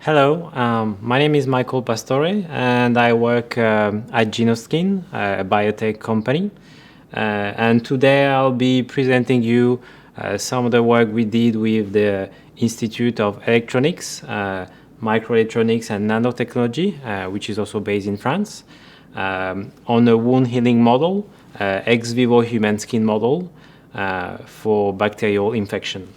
Hello, my name is Michael Pastore, and I work at Genoskin, a biotech company. And today I'll be presenting you some of the work we did with the Institute of Electronics, Microelectronics and Nanotechnology, which is also based in France, on a wound healing model, ex-vivo human skin model for bacterial infection.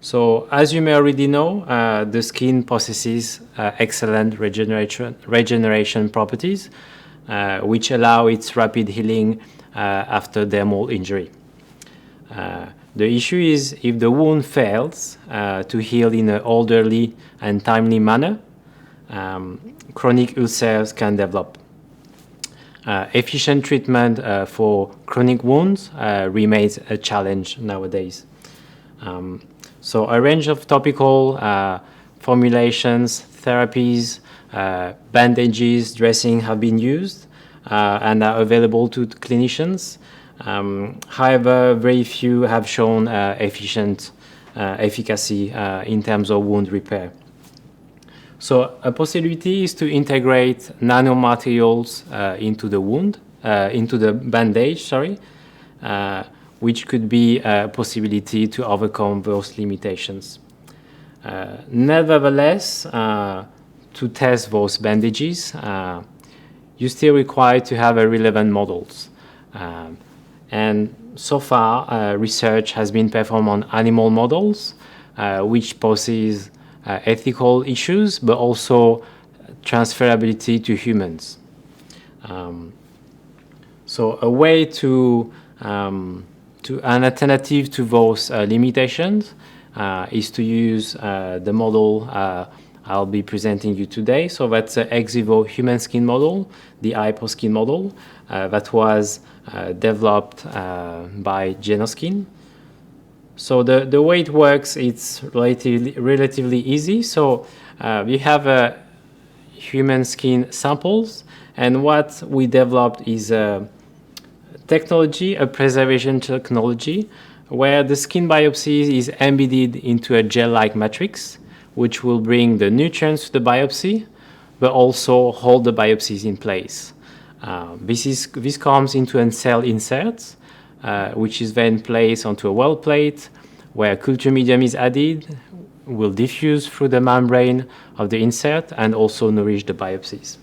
So, as you may already know, the skin possesses excellent regeneration properties, which allow its rapid healing after dermal injury. The issue is if the wound fails to heal in an orderly and timely manner, chronic ulcers can develop. Efficient treatment for chronic wounds remains a challenge nowadays. So a range of topical formulations, therapies, bandages, dressing have been used and are available to clinicians. However, very few have shown efficient efficacy in terms of wound repair. So a possibility is to integrate nanomaterials into the wound, into the bandage, which could be a possibility to overcome those limitations. Nevertheless, to test those bandages, you still require to have a relevant models. And so far, research has been performed on animal models, which poses ethical issues, but also transferability to humans. So a way to an alternative to those limitations is to use the model I'll be presenting you today. So that's an ex-vivo human skin model, the hypo skin model that was developed by Genoskin. So the way it works, it's relatively easy. So we have human skin samples, and what we developed is a preservation technology, where the skin biopsy is embedded into a gel-like matrix, which will bring the nutrients to the biopsy, but also hold the biopsies in place. This comes into a cell insert, which is then placed onto a well plate, where culture medium is added, will diffuse through the membrane of the insert, and also nourish the biopsies.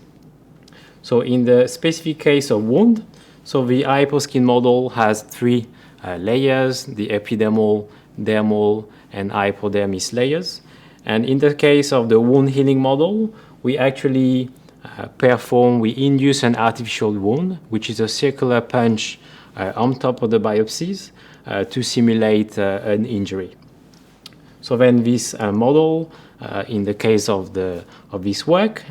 So in the specific case of wound, so the hyposkin model has three layers, the epidermal, dermal, and hypodermis layers. And in the case of the wound healing model, we actually we induce an artificial wound, which is a circular punch on top of the biopsies to simulate an injury. So then this model, in the case of this work,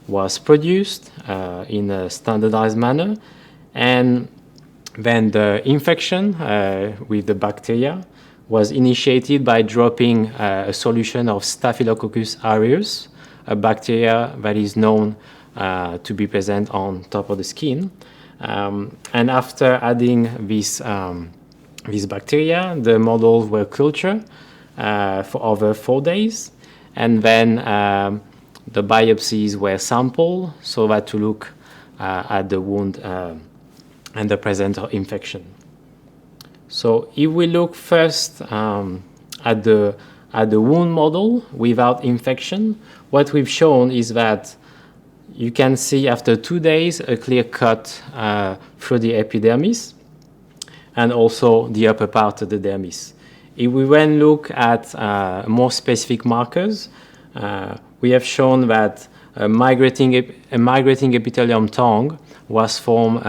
was produced in a standardized manner. And then the infection with the bacteria was initiated by dropping a solution of Staphylococcus aureus, a bacteria that is known to be present on top of the skin. And after adding this bacteria, the models were cultured for over 4 days. And then the biopsies were sampled so that to look at the wound and the presence of infection. So if we look first at the wound model without infection, what we've shown is that you can see after 2 days a clear cut through the epidermis and also the upper part of the dermis. If we then look at more specific markers, we have shown that a migrating epithelium tongue was formed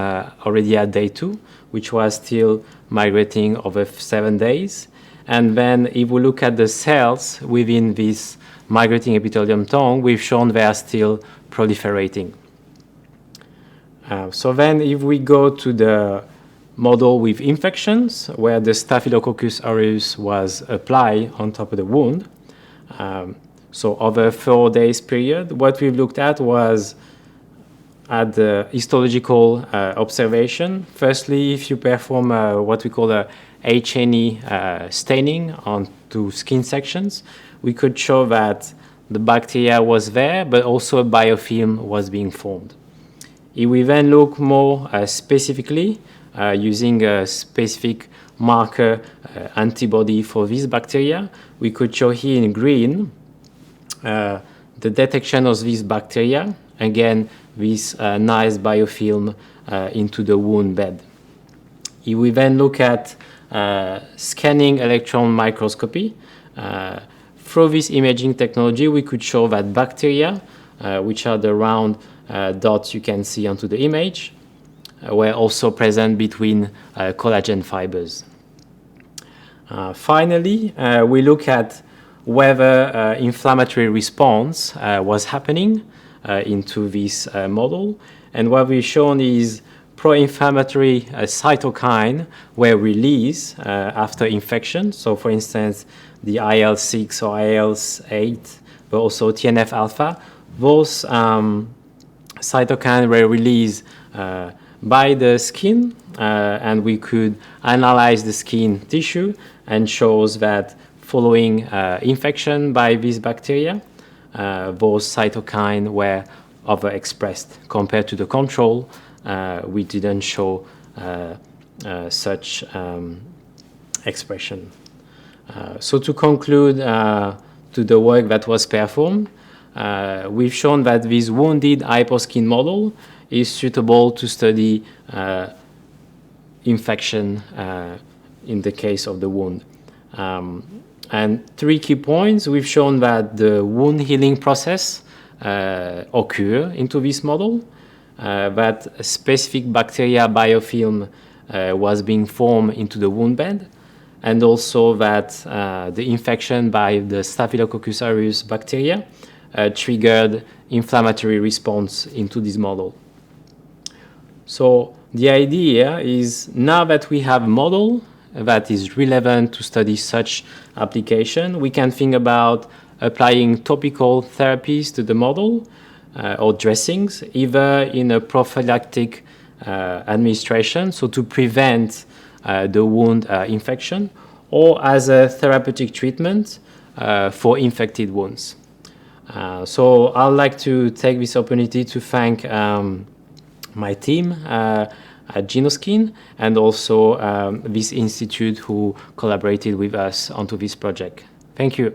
already at day 2, which was still migrating over 7 days. And then if we look at the cells within this migrating epithelium tongue, we've shown they are still proliferating. So then if we go to the model with infections, where the Staphylococcus aureus was applied on top of the wound, so over a 4 days period, what we've looked at was at the histological observation. Firstly, if you perform what we call a H&E staining onto skin sections, we could show that the bacteria was there, but also a biofilm was being formed. If we then look more specifically using a specific marker antibody for this bacteria, we could show here in green the detection of this bacteria, again, this nice biofilm into the wound bed. If we then look at scanning electron microscopy, through this imaging technology, we could show that bacteria, which are the round dots you can see onto the image, were also present between collagen fibers. Finally, we look at whether inflammatory response was happening into this model. And what we've shown is pro-inflammatory cytokine were released after infection. So for instance, the IL-6 or IL-8, but also TNF-alpha, those cytokines were released by the skin, and we could analyze the skin tissue and shows that following infection by these bacteria, those cytokines were overexpressed compared to the control. We didn't show such expression. So to conclude to the work that was performed, we've shown that this wounded hyposkin model is suitable to study infection in the case of the wound. And 3 key points, we've shown that the wound healing process occur into this model, that a specific bacteria biofilm was being formed into the wound bed, and also that the infection by the Staphylococcus aureus bacteria triggered inflammatory response into this model. So the idea is, now that we have a model that is relevant to study such application, we can think about applying topical therapies to the model or dressings, either in a prophylactic administration, so to prevent the wound infection, or as a therapeutic treatment for infected wounds. So I'd like to take this opportunity to thank my team at Genoskin and also this institute who collaborated with us onto this project. Thank you.